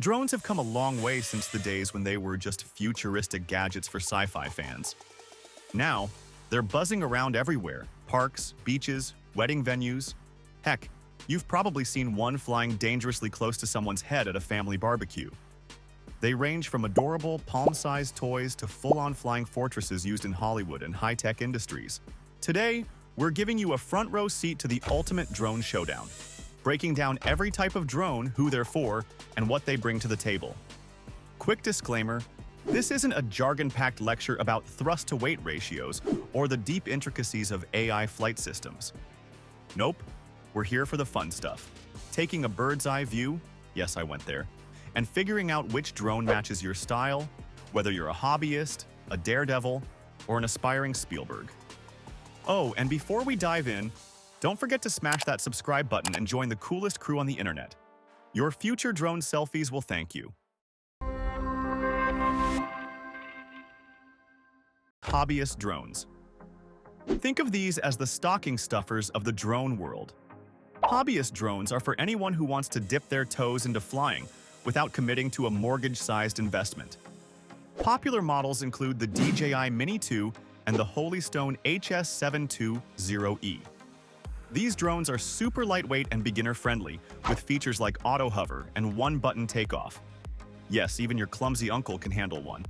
Drones have come a long way since the days when they were just futuristic gadgets for sci-fi fans. Now, they're buzzing around everywhere: parks, beaches, wedding venues. Heck, you've probably seen one flying dangerously close to someone's head at a family barbecue. They range from adorable, palm-sized toys to full-on flying fortresses used in Hollywood and high-tech industries. Today, we're giving you a front-row seat to the ultimate drone showdown, breaking down every type of drone, who they're for, and what they bring to the table. Quick disclaimer: this isn't a jargon-packed lecture about thrust-to-weight ratios or the deep intricacies of AI flight systems. Nope, we're here for the fun stuff. Taking a bird's-eye view, yes, I went there, and figuring out which drone matches your style, whether you're a hobbyist, a daredevil, or an aspiring Spielberg. Oh, and before we dive in, don't forget to smash that subscribe button and join the coolest crew on the internet. Your future drone selfies will thank you. Hobbyist drones. Think of these as the stocking stuffers of the drone world. Hobbyist drones are for anyone who wants to dip their toes into flying without committing to a mortgage-sized investment. Popular models include the DJI Mini 2 and the Holystone HS720E. These drones are super lightweight and beginner-friendly, with features like auto hover and one-button takeoff. Yes, even your clumsy uncle can handle one.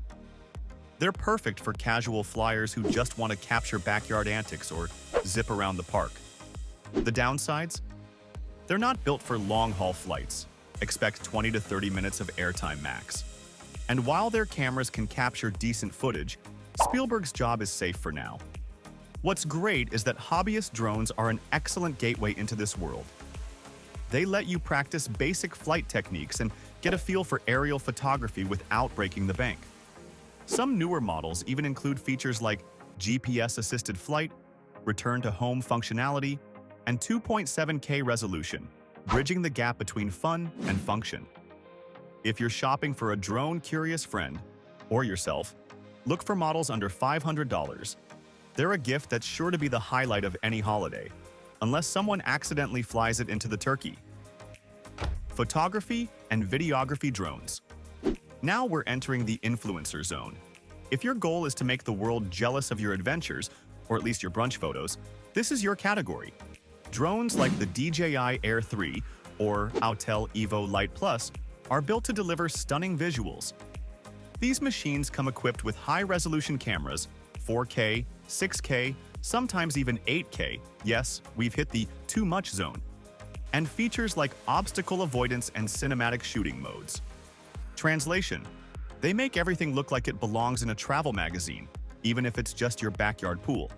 They're perfect for casual flyers who just want to capture backyard antics or zip around the park. The downsides? They're not built for long-haul flights. Expect 20 to 30 minutes of airtime max. And while their cameras can capture decent footage, Spielberg's job is safe for now. What's great is that hobbyist drones are an excellent gateway into this world. They let you practice basic flight techniques and get a feel for aerial photography without breaking the bank. Some newer models even include features like GPS-assisted flight, return-to-home functionality, and 2.7K resolution, bridging the gap between fun and function. If you're shopping for a drone-curious friend, or yourself, look for models under $500. They're a gift that's sure to be the highlight of any holiday, unless someone accidentally flies it into the turkey. Photography and videography drones. Now we're entering the influencer zone. If your goal is to make the world jealous of your adventures, or at least your brunch photos, this is your category. Drones like the DJI Air 3 or Autel Evo Lite Plus are built to deliver stunning visuals. These machines come equipped with high-resolution cameras, 4K, 6K, sometimes even 8K, yes, we've hit the too much zone, and features like obstacle avoidance and cinematic shooting modes. Translation: they make everything look like it belongs in a travel magazine, even if it's just your backyard pool.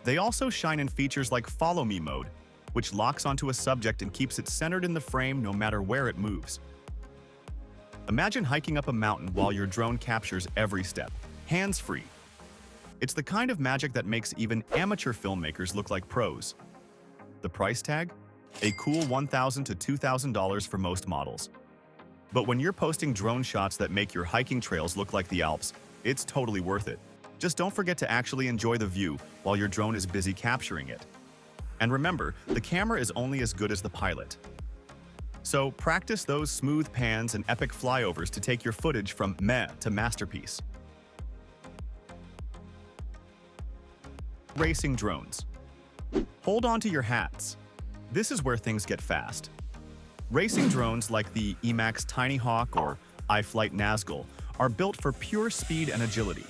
They also shine in features like Follow Me mode, which locks onto a subject and keeps it centered in the frame no matter where it moves. Imagine hiking up a mountain while your drone captures every step, hands-free. It's the kind of magic that makes even amateur filmmakers look like pros. The price tag? A cool $1,000 to $2,000 for most models. But when you're posting drone shots that make your hiking trails look like the Alps, it's totally worth it. Just don't forget to actually enjoy the view while your drone is busy capturing it. And remember, the camera is only as good as the pilot. So practice those smooth pans and epic flyovers to take your footage from meh to masterpiece. Racing drones. Hold on to your hats. This is where things get fast. Racing drones like the Emax Tiny Hawk or iFlight Nazgul are built for pure speed and agility.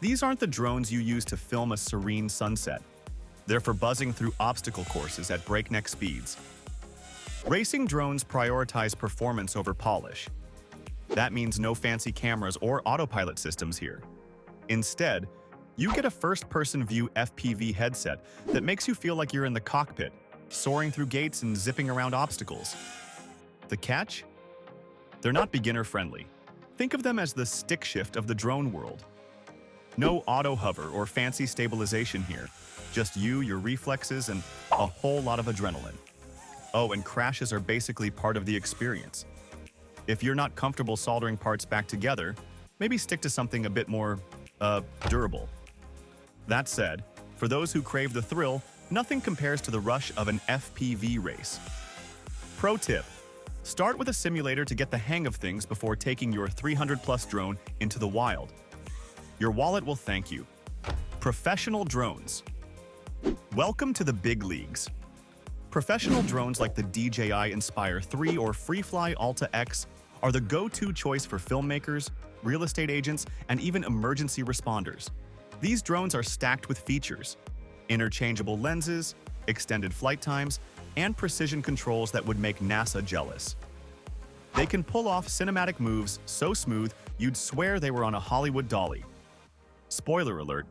These aren't the drones you use to film a serene sunset. They're for buzzing through obstacle courses at breakneck speeds. Racing drones prioritize performance over polish. That means no fancy cameras or autopilot systems here. Instead, you get a first-person view FPV headset that makes you feel like you're in the cockpit, soaring through gates and zipping around obstacles. The catch? They're not beginner-friendly. Think of them as the stick shift of the drone world. No auto hover or fancy stabilization here. Just you, your reflexes, and a whole lot of adrenaline. Oh, and crashes are basically part of the experience. If you're not comfortable soldering parts back together, maybe stick to something a bit more, durable. That said, for those who crave the thrill, nothing compares to the rush of an FPV race. Pro tip: Start with a simulator to get the hang of things before taking your 300-plus drone into the wild. Your wallet will thank you. Professional drones. Welcome to the big leagues. Professional drones like the DJI Inspire 3 or FreeFly Alta X are the go-to choice for filmmakers, real estate agents, and even emergency responders. These drones are stacked with features: interchangeable lenses, extended flight times, and precision controls that would make NASA jealous. They can pull off cinematic moves so smooth you'd swear they were on a Hollywood dolly. Spoiler alert,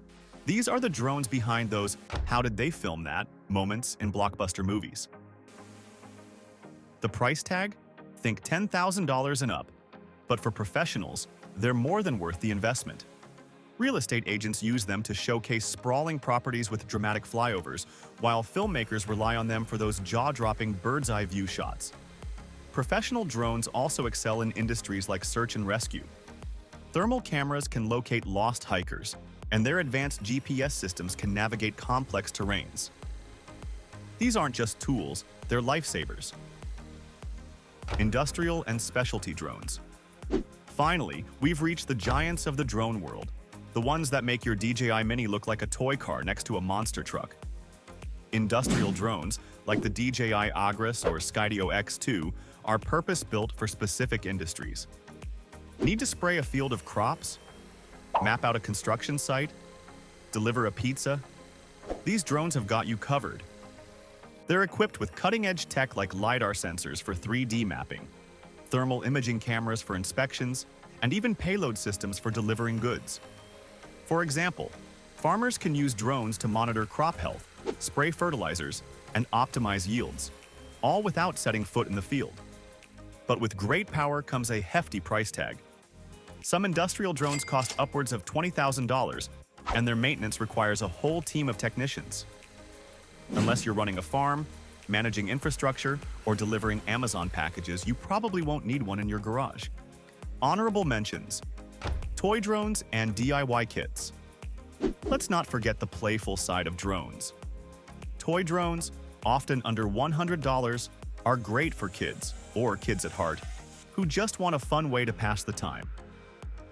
these are the drones behind those "how did they film that" moments in blockbuster movies. The price tag? Think $10,000 and up. But for professionals, they're more than worth the investment. Real estate agents use them to showcase sprawling properties with dramatic flyovers, while filmmakers rely on them for those jaw-dropping bird's-eye view shots. Professional drones also excel in industries like search and rescue. Thermal cameras can locate lost hikers, and their advanced GPS systems can navigate complex terrains. These aren't just tools, they're lifesavers. Industrial and specialty drones. Finally, we've reached the giants of the drone world. The ones that make your DJI Mini look like a toy car next to a monster truck. Industrial drones, like the DJI Agras or Skydio X2, are purpose-built for specific industries. Need to spray a field of crops? Map out a construction site? Deliver a pizza? These drones have got you covered. They're equipped with cutting-edge tech like LiDAR sensors for 3D mapping, thermal imaging cameras for inspections, and even payload systems for delivering goods. For example, farmers can use drones to monitor crop health, spray fertilizers, and optimize yields, all without setting foot in the field. But with great power comes a hefty price tag. Some industrial drones cost upwards of $20,000, and their maintenance requires a whole team of technicians. Unless you're running a farm, managing infrastructure, or delivering Amazon packages, you probably won't need one in your garage. Honorable mentions: toy drones and DIY kits. Let's not forget the playful side of drones. Toy drones, often under $100, are great for kids, or kids at heart, who just want a fun way to pass the time.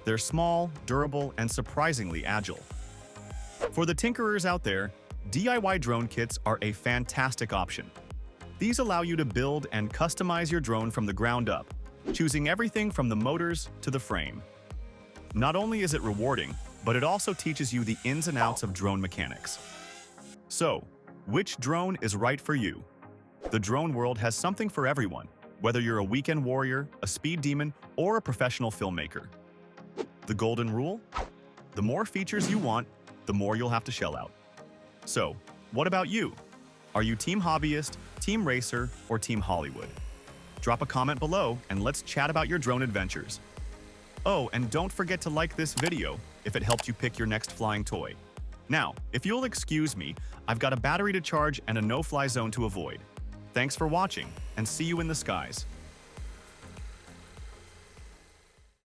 They're small, durable, and surprisingly agile. For the tinkerers out there, DIY drone kits are a fantastic option. These allow you to build and customize your drone from the ground up, choosing everything from the motors to the frame. Not only is it rewarding, but it also teaches you the ins and outs of drone mechanics. So, which drone is right for you? The drone world has something for everyone, whether you're a weekend warrior, a speed demon, or a professional filmmaker. The golden rule? The more features you want, the more you'll have to shell out. So, what about you? Are you Team Hobbyist, Team Racer, or Team Hollywood? Drop a comment below and let's chat about your drone adventures. Oh, and don't forget to like this video if it helped you pick your next flying toy. Now, if you'll excuse me, I've got a battery to charge and a no-fly zone to avoid. Thanks for watching, and see you in the skies.